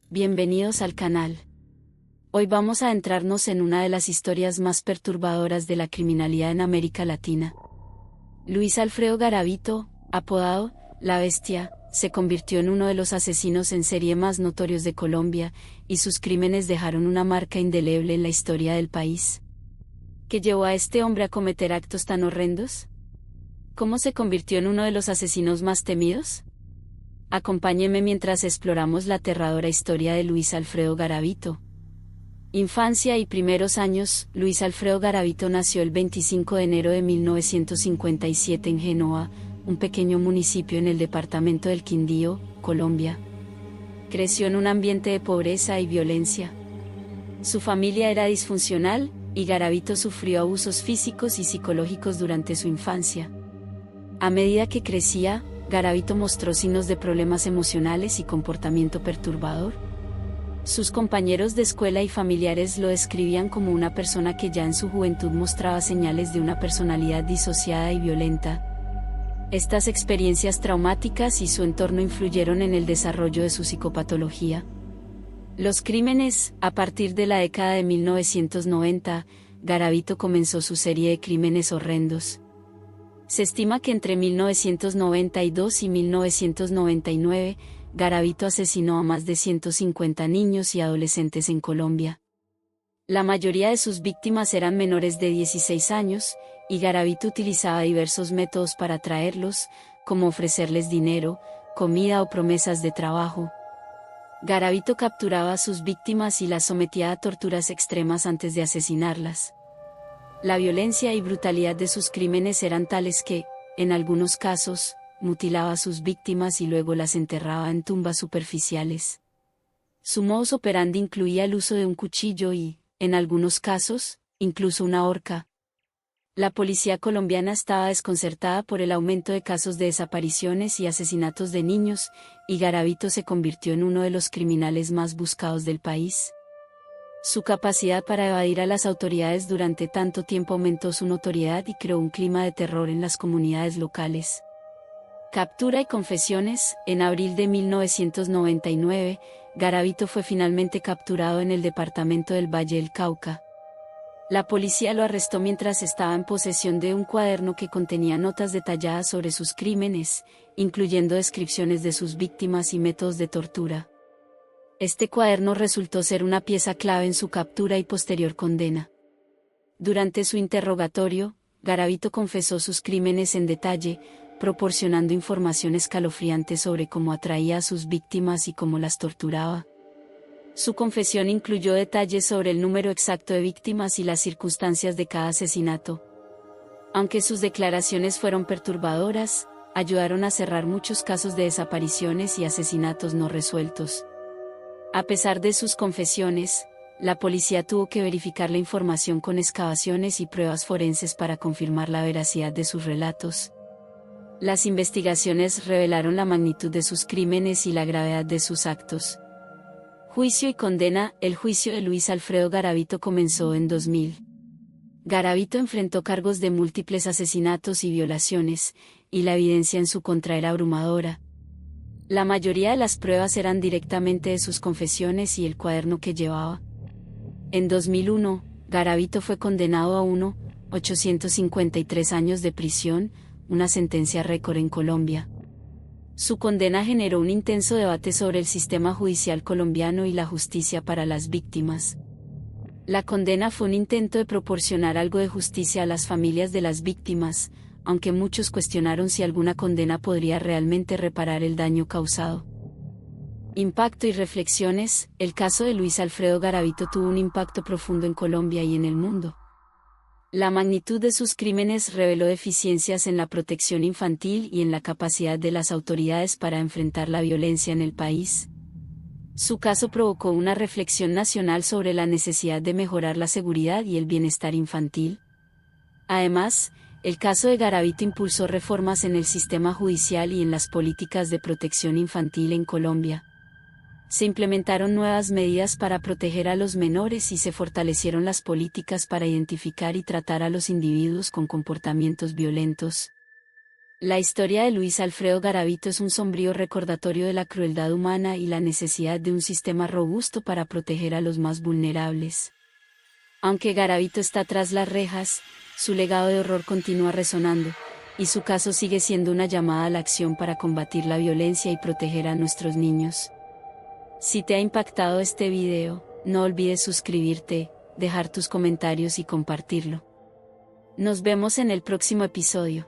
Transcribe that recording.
Bienvenidos al canal. Hoy vamos a adentrarnos en una de las historias más perturbadoras de la criminalidad en América Latina. Luis Alfredo Garavito, apodado La Bestia, se convirtió en uno de los asesinos en serie más notorios de Colombia, y sus crímenes dejaron una marca indeleble en la historia del país. ¿Qué llevó a este hombre a cometer actos tan horrendos? ¿Cómo se convirtió en uno de los asesinos más temidos? Acompáñeme mientras exploramos la aterradora historia de Luis Alfredo Garavito. Infancia y primeros años. Luis Alfredo Garavito nació el 25 de enero de 1957 en Génova, un pequeño municipio en el departamento del Quindío, Colombia. Creció en un ambiente de pobreza y violencia. Su familia era disfuncional, y Garavito sufrió abusos físicos y psicológicos durante su infancia. A medida que crecía, Garavito mostró signos de problemas emocionales y comportamiento perturbador. Sus compañeros de escuela y familiares lo describían como una persona que ya en su juventud mostraba señales de una personalidad disociada y violenta. Estas experiencias traumáticas y su entorno influyeron en el desarrollo de su psicopatología. Los crímenes. A partir de la década de 1990, Garavito comenzó su serie de crímenes horrendos. Se estima que entre 1992 y 1999, Garavito asesinó a más de 150 niños y adolescentes en Colombia. La mayoría de sus víctimas eran menores de 16 años, y Garavito utilizaba diversos métodos para atraerlos, como ofrecerles dinero, comida o promesas de trabajo. Garavito capturaba a sus víctimas y las sometía a torturas extremas antes de asesinarlas. La violencia y brutalidad de sus crímenes eran tales que, en algunos casos, mutilaba a sus víctimas y luego las enterraba en tumbas superficiales. Su modus operandi incluía el uso de un cuchillo y, en algunos casos, incluso una horca. La policía colombiana estaba desconcertada por el aumento de casos de desapariciones y asesinatos de niños, y Garavito se convirtió en uno de los criminales más buscados del país. Su capacidad para evadir a las autoridades durante tanto tiempo aumentó su notoriedad y creó un clima de terror en las comunidades locales. Captura y confesiones. En abril de 1999, Garavito fue finalmente capturado en el departamento del Valle del Cauca. La policía lo arrestó mientras estaba en posesión de un cuaderno que contenía notas detalladas sobre sus crímenes, incluyendo descripciones de sus víctimas y métodos de tortura. Este cuaderno resultó ser una pieza clave en su captura y posterior condena. Durante su interrogatorio, Garavito confesó sus crímenes en detalle, proporcionando información escalofriante sobre cómo atraía a sus víctimas y cómo las torturaba. Su confesión incluyó detalles sobre el número exacto de víctimas y las circunstancias de cada asesinato. Aunque sus declaraciones fueron perturbadoras, ayudaron a cerrar muchos casos de desapariciones y asesinatos no resueltos. A pesar de sus confesiones, la policía tuvo que verificar la información con excavaciones y pruebas forenses para confirmar la veracidad de sus relatos. Las investigaciones revelaron la magnitud de sus crímenes y la gravedad de sus actos. Juicio y condena. El juicio de Luis Alfredo Garavito comenzó en 2000. Garavito enfrentó cargos de múltiples asesinatos y violaciones, y la evidencia en su contra era abrumadora. La mayoría de las pruebas eran directamente de sus confesiones y el cuaderno que llevaba. En 2001, Garavito fue condenado a 853 años de prisión, una sentencia récord en Colombia. Su condena generó un intenso debate sobre el sistema judicial colombiano y la justicia para las víctimas. La condena fue un intento de proporcionar algo de justicia a las familias de las víctimas, aunque muchos cuestionaron si alguna condena podría realmente reparar el daño causado. Impacto y reflexiones. El caso de Luis Alfredo Garavito tuvo un impacto profundo en Colombia y en el mundo. La magnitud de sus crímenes reveló deficiencias en la protección infantil y en la capacidad de las autoridades para enfrentar la violencia en el país. Su caso provocó una reflexión nacional sobre la necesidad de mejorar la seguridad y el bienestar infantil. Además, el caso de Garavito impulsó reformas en el sistema judicial y en las políticas de protección infantil en Colombia. Se implementaron nuevas medidas para proteger a los menores y se fortalecieron las políticas para identificar y tratar a los individuos con comportamientos violentos. La historia de Luis Alfredo Garavito es un sombrío recordatorio de la crueldad humana y la necesidad de un sistema robusto para proteger a los más vulnerables. Aunque Garavito está tras las rejas, su legado de horror continúa resonando, y su caso sigue siendo una llamada a la acción para combatir la violencia y proteger a nuestros niños. Si te ha impactado este video, no olvides suscribirte, dejar tus comentarios y compartirlo. Nos vemos en el próximo episodio.